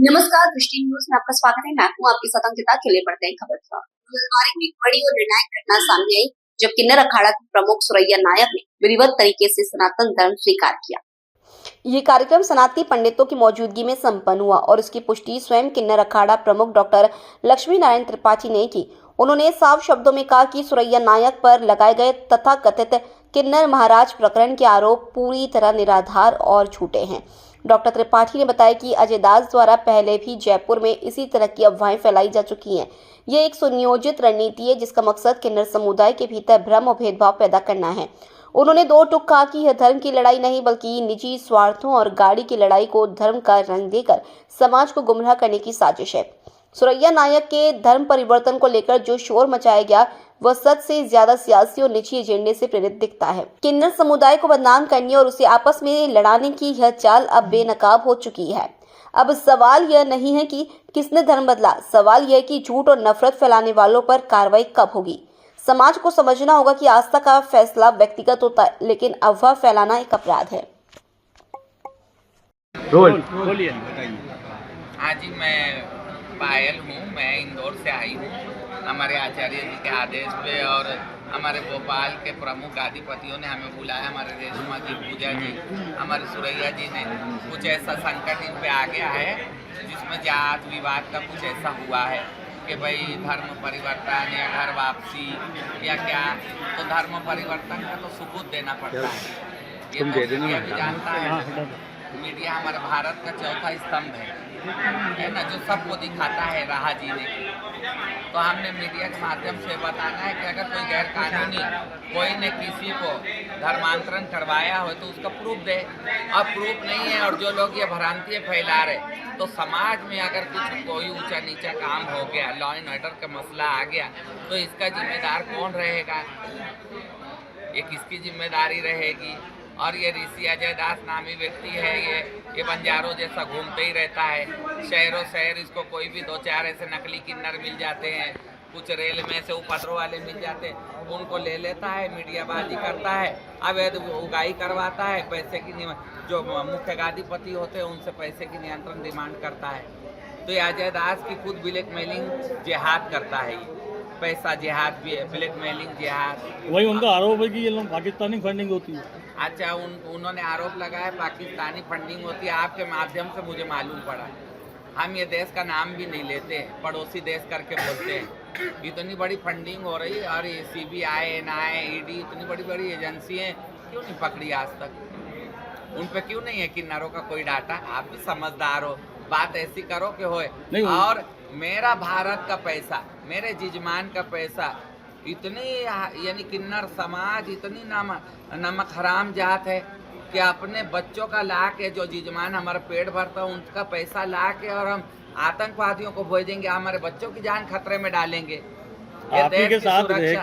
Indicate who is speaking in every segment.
Speaker 1: नमस्कार, दृष्टि न्यूज में आपका स्वागत है। मैं हूं आपके साथ अंकिता। चलिए बढ़ते हैं खबर पर। हल्द्वानी में एक बड़ी और निर्णायक घटना सामने आई जब किन्नर अखाड़ा के प्रमुख सुरैया नायक ने विधिवत तरीके से सनातन धर्म स्वीकार किया। ये कार्यक्रम सनातनी पंडितों की मौजूदगी में संपन्न हुआ और इसकी पुष्टि स्वयं किन्नर अखाड़ा प्रमुख डॉक्टर लक्ष्मी नारायण त्रिपाठी ने की। उन्होंने साफ शब्दों में कहा कि सुरैया नायक पर लगाए गए तथाकथित किन्नर महाराज प्रकरण के आरोप पूरी तरह निराधार और झूठे हैं। डॉक्टर त्रिपाठी ने बताया कि अजय दास द्वारा पहले भी जयपुर में इसी तरह की अफवाहें फैलाई जा चुकी हैं। ये एक सुनियोजित रणनीति है जिसका मकसद किन्नर समुदाय के भीतर भ्रम और भेदभाव पैदा करना है। उन्होंने दो टूक कहा कि यह धर्म की लड़ाई नहीं बल्कि निजी स्वार्थों और गाड़ी की लड़ाई को धर्म का रंग देकर समाज को गुमराह करने की साजिश है। सुरैया नायक के धर्म परिवर्तन को लेकर जो शोर मचाया गया वह सच से ज्यादा सियासी और निजी एजेंडे से प्रेरित दिखता है। किन्नर समुदाय को बदनाम करने और उसे आपस में लड़ाने की यह चाल अब बेनकाब हो चुकी है। अब सवाल यह नहीं है कि किसने धर्म बदला, सवाल यह है कि झूठ और नफरत फैलाने वालों पर कार्रवाई कब होगी। समाज को समझना होगा कि आस्था का फैसला व्यक्तिगत होता है, लेकिन अफवाह फैलाना एक अपराध है।
Speaker 2: बोलिए।
Speaker 3: आज ही मैं पायल हूँ, मैं इंदौर से आई हूँ। हमारे आचार्य जी के आदेश पे और हमारे भोपाल के प्रमुख अधिपतियों ने हमें बुलाया। हमारे रेशमा जी, पूजा जी, हमारे सुरैया जी ने कुछ ऐसा संकट इन पे आ गया है जिसमें जात विवाद का कुछ ऐसा हुआ है कि भाई धर्म परिवर्तन या घर वापसी या क्या, तो धर्म परिवर्तन का तो सबूत देना पड़ता है। ये तो मीडिया भी जानता है। मीडिया हमारे भारत का चौथा स्तंभ है ना, जो सबको दिखाता है राह जीने की। तो हमने मीडिया के माध्यम से बताना है कि अगर कोई गैर कानूनी कोई ने किसी को धर्मांतरण करवाया हो तो उसका प्रूफ दे। अब प्रूफ नहीं है और जो लोग ये भ्रांतियाँ फैला रहे, तो समाज में अगर कुछ कोई ऊंचा नीचा काम हो गया, लॉ एंड ऑर्डर का मसला आ गया, तो इसका जिम्मेदार कौन रहेगा? ये किसकी जिम्मेदारी रहेगी? और ये ऋषि अजय दास नामी व्यक्ति है, ये बंजारों जैसा घूमते ही रहता है शहरों शहर। इसको कोई भी दो चार ऐसे नकली किन्नर मिल जाते हैं, कुछ रेल में से उपद्रव वाले मिल जाते हैं, उनको ले लेता है, मीडियाबाजी करता है, अवैध उगाही करवाता है, पैसे की जो मुख्य गादीपति होते हैं उनसे पैसे की नियंत्रण डिमांड करता है। तो ये अजय दास की खुद ब्लैकमेलिंग जिहाद करता है, ये पैसा जिहाद, ब्लैकमेलिंग जिहाद।
Speaker 2: वही उनका आरोप है कि ये लोग पाकिस्तानी फंडिंग होती है।
Speaker 3: अच्छा, उन्होंने आरोप लगाया पाकिस्तानी फंडिंग होती है। आपके माध्यम से मुझे मालूम पड़ा। हम ये देश का नाम भी नहीं लेते, पड़ोसी देश करके बोलते हैं। इतनी बड़ी फंडिंग हो रही है और ये CBI, NI, ED इतनी बड़ी बड़ी एजेंसियाँ क्यों नहीं पकड़ी आज तक? उन पे क्यों नहीं है किन्नरों का कोई डाटा? आप भी समझदार हो, बात ऐसी करो कि होए। और मेरा भारत का पैसा, मेरे जिजमान का पैसा, इतनी यानी किन्नर समाज इतनी नमक हराम जात है कि अपने बच्चों का ला के, जो जिजमान हमारा पेट भरता है उनका पैसा ला के और हम आतंकवादियों को भेजेंगे, हमारे बच्चों की जान खतरे में डालेंगे।
Speaker 2: आप ही के साथ रह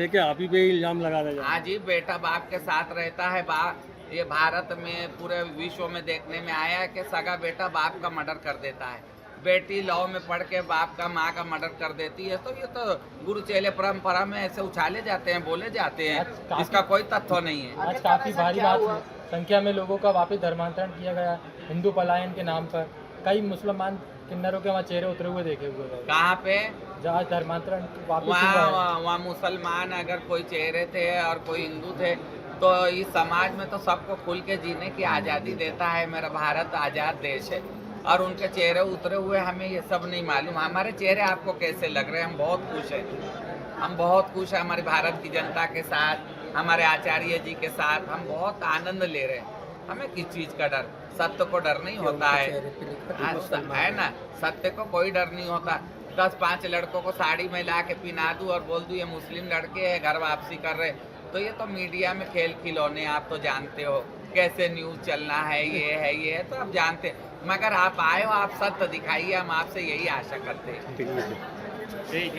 Speaker 2: के आप ही पे इल्जाम लगा रहे हैं।
Speaker 3: हाँ जी, बेटा बाप के साथ रहता है। ये भारत में पूरे विश्व में देखने में आया है कि सगा बेटा बाप का मर्डर कर देता है, बेटी लॉ में पढ़ के बाप का माँ का मर्डर कर देती है। तो ये तो गुरु चेले परंपरा में ऐसे उछाले जाते हैं, बोले जाते हैं, इसका कोई तथ्य नहीं है।
Speaker 4: आज काफी भारी बात संख्या में लोगों का वापस धर्मांतरण किया गया हिंदू पलायन के नाम पर। कई मुसलमान किन्नरों के वहाँ चेहरे उतरे हुए देखे हुए हैं।
Speaker 3: कहाँ पे?
Speaker 4: जहाँ धर्मांतरण
Speaker 3: वहाँ मुसलमान अगर कोई चेहरे थे और कोई हिंदू थे, तो इस समाज में तो सबको खुल के जीने की आज़ादी देता है। मेरा भारत आज़ाद देश है और उनके चेहरे उतरे हुए हमें ये सब नहीं मालूम। हमारे चेहरे आपको कैसे लग रहे हैं? हम बहुत खुश हैं, हम बहुत खुश हैं हमारे भारत की जनता के साथ, हमारे आचार्य जी के साथ। हम बहुत आनंद ले रहे हैं। हमें किस चीज़ का डर? सत्य को डर नहीं होता है ना, सत्य को कोई डर नहीं होता। 10-5 लड़कों को साड़ी में ला के पिना दूँ और बोल दूँ ये मुस्लिम लड़के हैं, घर वापसी कर रहे, तो ये तो मीडिया में खेल खिलौने। आप तो जानते हो कैसे न्यूज़ चलना है, ये है तो आप जानते हैं। मगर आप आए हो, आप सत्य दिखाइए, हम आपसे यही आशा करते हैं।